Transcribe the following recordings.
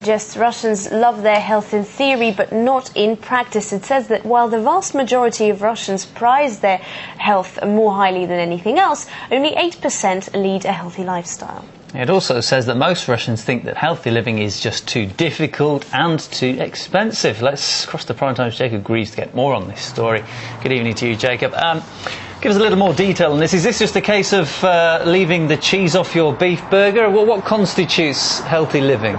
Just Russians love their health in theory, but not in practice. It says that while the vast majority of Russians prize their health more highly than anything else, only 8% lead a healthy lifestyle. It also says that most Russians think that healthy living is just too difficult and too expensive. Let's cross to Prime Time's Jacob Greaves to get more on this story. Good evening to you, Jacob. Give us a little more detail on this. Is this just a case of leaving the cheese off your beef burger? Well, what constitutes healthy living?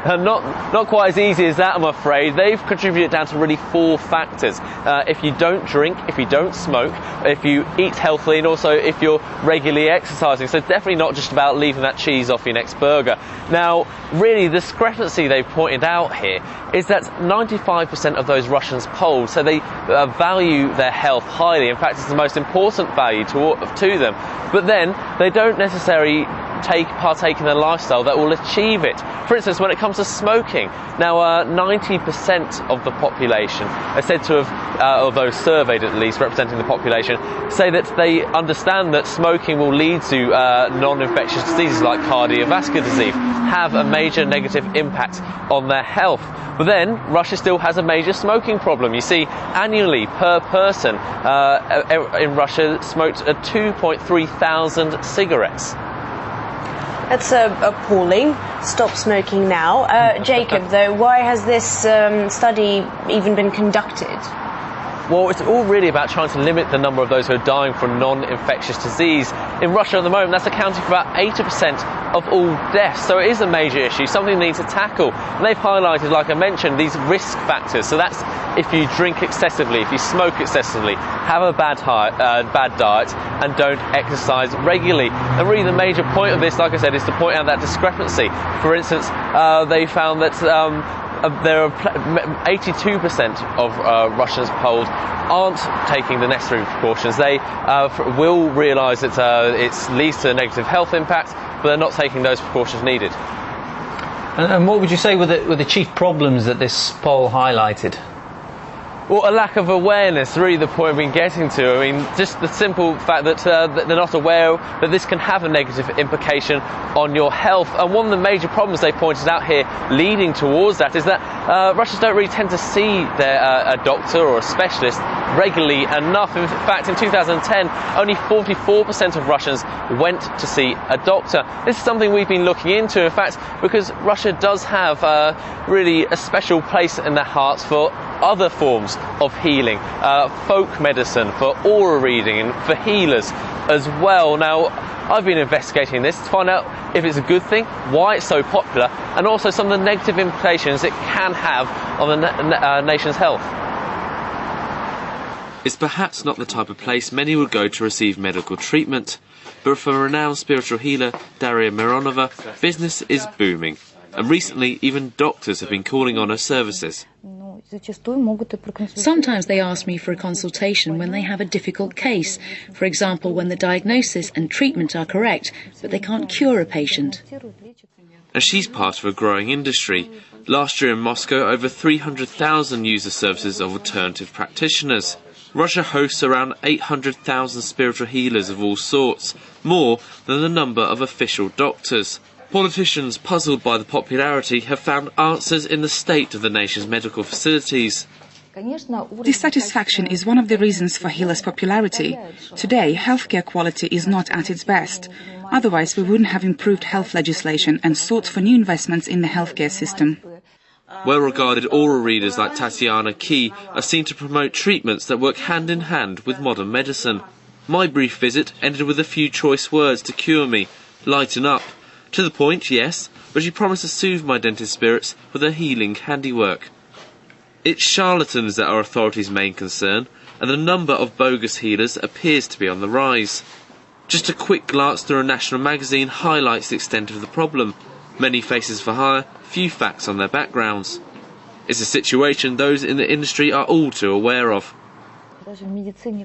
Not quite as easy as that, I'm afraid. They've contributed down to really 4 factors. If you don't drink, if you don't smoke, if you eat healthily, and also if you're regularly exercising. So it's definitely not just about leaving that cheese off your next burger. Now, really, the discrepancy they've pointed out here is that 95% of those Russians polled, so they value their health highly. In fact, it's the most important value to them. But then they don't necessarily partake in a lifestyle that will achieve it. For instance, when it comes to smoking, now 90% of the population are said to have, or those surveyed at least, representing the population, say that they understand that smoking will lead to non-infectious diseases like cardiovascular disease, have a major negative impact on their health. But then, Russia still has a major smoking problem. You see, annually per person in Russia smoked 2.3 thousand cigarettes. That's appalling. Stop smoking now. Jacob, though, why has this study even been conducted? Well, it's all really about trying to limit the number of those who are dying from non-infectious disease. In Russia at the moment, that's accounting for about 80% of all deaths. So it is a major issue, something they need to tackle. And they've highlighted, like I mentioned, these risk factors. So that's if you drink excessively, if you smoke excessively, have a bad diet, and don't exercise regularly. And really the major point of this, like I said, is to point out that discrepancy. For instance, they found that there are 82% of Russians polled aren't taking the necessary precautions. They will realise that it leads to a negative health impact, but they're not taking those precautions needed. And what would you say were the chief problems that this poll highlighted? Well, a lack of awareness, really the point we've been getting to. I mean, just the simple fact that they're not aware that this can have a negative implication on your health. And one of the major problems they pointed out here leading towards that is that Russians don't really tend to see a doctor or a specialist regularly enough. In fact, in 2010, only 44% of Russians went to see a doctor. This is something we've been looking into, in fact, because Russia does have really a special place in their hearts for other forms of healing, folk medicine, for aura reading, and for healers as well. Now, I've been investigating this to find out if it's a good thing, why it's so popular, and also some of the negative implications it can have on the nation's health. It's perhaps not the type of place many would go to receive medical treatment, but for renowned spiritual healer Darya Mironova, business is booming, and recently even doctors have been calling on her services. Sometimes they ask me for a consultation when they have a difficult case, for example when the diagnosis and treatment are correct, but they can't cure a patient. And she's part of a growing industry. Last year in Moscow, over 300,000 used the services of alternative practitioners. Russia hosts around 800,000 spiritual healers of all sorts, more than the number of official doctors. Politicians, puzzled by the popularity, have found answers in the state of the nation's medical facilities. Dissatisfaction is one of the reasons for healers' popularity. Today, healthcare quality is not at its best. Otherwise, we wouldn't have improved health legislation and sought for new investments in the healthcare system. Well-regarded aura readers like Tatiana Key are seen to promote treatments that work hand in hand with modern medicine. My brief visit ended with a few choice words to cure me. Lighten up. To the point, yes, but she promised to soothe my dentist spirits with her healing handiwork. It's charlatans that are authorities' main concern, and the number of bogus healers appears to be on the rise. Just a quick glance through a national magazine highlights the extent of the problem. Many faces for hire, few facts on their backgrounds. It's a situation those in the industry are all too aware of.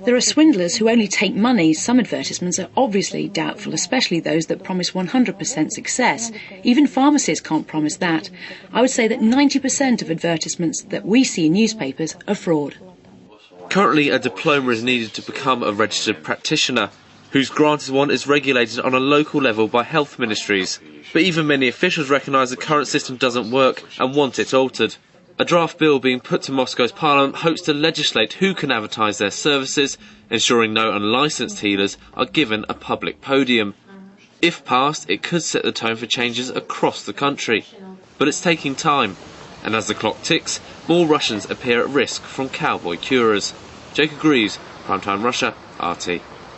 There are swindlers who only take money. Some advertisements are obviously doubtful, especially those that promise 100% success. Even pharmacies can't promise that. I would say that 90% of advertisements that we see in newspapers are fraud. Currently, a diploma is needed to become a registered practitioner. whose granted one is regulated on a local level by health ministries. But even many officials recognise the current system doesn't work and want it altered. A draft bill being put to Moscow's parliament hopes to legislate who can advertise their services, ensuring no unlicensed healers are given a public podium. If passed, it could set the tone for changes across the country. But it's taking time, and as the clock ticks, more Russians appear at risk from cowboy curers. Jacob Greaves, Primetime Russia, RT.